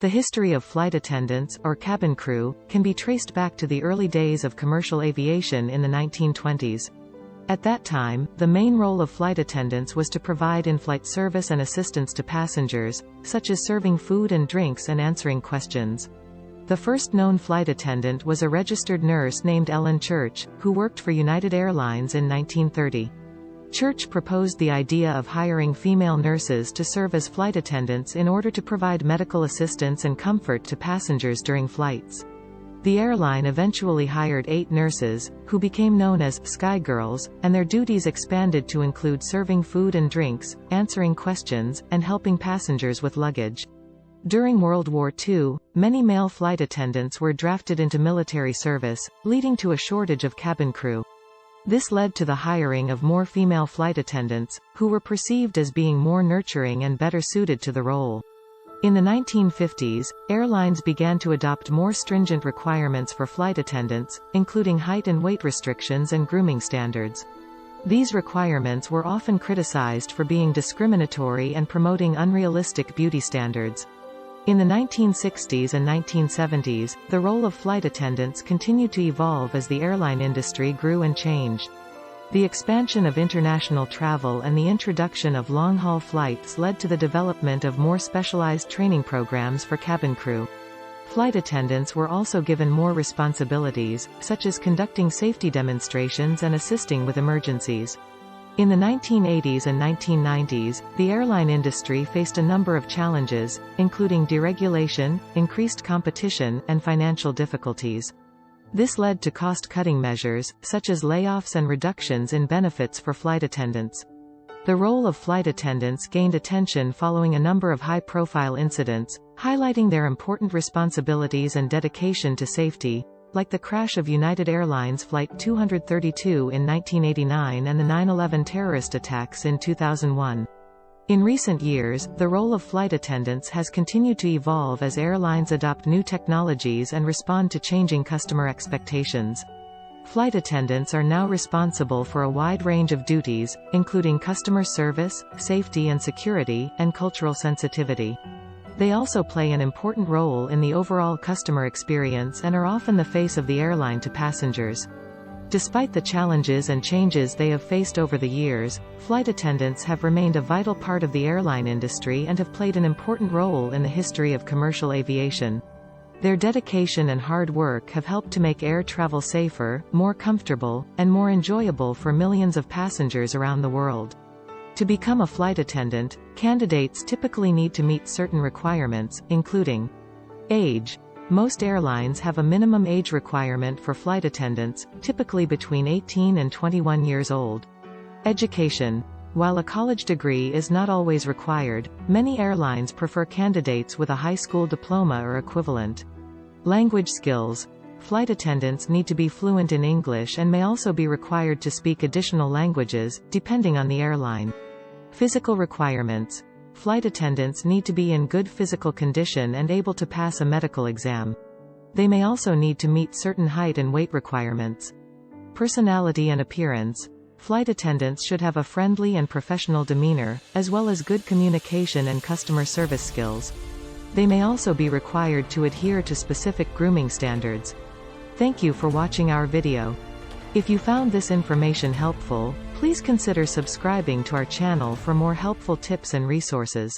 The history of flight attendants, or cabin crew, can be traced back to the early days of commercial aviation in the 1920s. At that time, the main role of flight attendants was to provide in-flight service and assistance to passengers, such as serving food and drinks and answering questions. The first known flight attendant was a registered nurse named Ellen Church, who worked for United Airlines in 1930. Church proposed the idea of hiring female nurses to serve as flight attendants in order to provide medical assistance and comfort to passengers during flights. The airline eventually hired 8 nurses, who became known as Sky Girls, and their duties expanded to include serving food and drinks, answering questions, and helping passengers with luggage. During World War II, many male flight attendants were drafted into military service, leading to a shortage of cabin crew. This led to the hiring of more female flight attendants, who were perceived as being more nurturing and better suited to the role. In the 1950s, airlines began to adopt more stringent requirements for flight attendants, including height and weight restrictions and grooming standards. These requirements were often criticized for being discriminatory and promoting unrealistic beauty standards. In the 1960s and 1970s, the role of flight attendants continued to evolve as the airline industry grew and changed. The expansion of international travel and the introduction of long-haul flights led to the development of more specialized training programs for cabin crew. Flight attendants were also given more responsibilities, such as conducting safety demonstrations and assisting with emergencies. In the 1980s and 1990s, the airline industry faced a number of challenges, including deregulation, increased competition, and financial difficulties. This led to cost-cutting measures, such as layoffs and reductions in benefits for flight attendants. The role of flight attendants gained attention following a number of high-profile incidents, highlighting their important responsibilities and dedication to safety, like the crash of United Airlines Flight 232 in 1989 and the 9/11 terrorist attacks in 2001. In recent years, the role of flight attendants has continued to evolve as airlines adopt new technologies and respond to changing customer expectations. Flight attendants are now responsible for a wide range of duties, including customer service, safety and security, and cultural sensitivity. They also play an important role in the overall customer experience and are often the face of the airline to passengers. Despite the challenges and changes they have faced over the years, flight attendants have remained a vital part of the airline industry and have played an important role in the history of commercial aviation. Their dedication and hard work have helped to make air travel safer, more comfortable, and more enjoyable for millions of passengers around the world. To become a flight attendant, candidates typically need to meet certain requirements, including age. Most airlines have a minimum age requirement for flight attendants, typically between 18 and 21 years old. Education. While a college degree is not always required, many airlines prefer candidates with a high school diploma or equivalent. Language skills. Flight attendants need to be fluent in English and may also be required to speak additional languages, depending on the airline. Physical requirements. Flight attendants need to be in good physical condition and able to pass a medical exam. They may also need to meet certain height and weight requirements. Personality and appearance. Flight attendants should have a friendly and professional demeanor, as well as good communication and customer service skills. They may also be required to adhere to specific grooming standards. Thank you for watching our video. If you found this information helpful, please consider subscribing to our channel for more helpful tips and resources.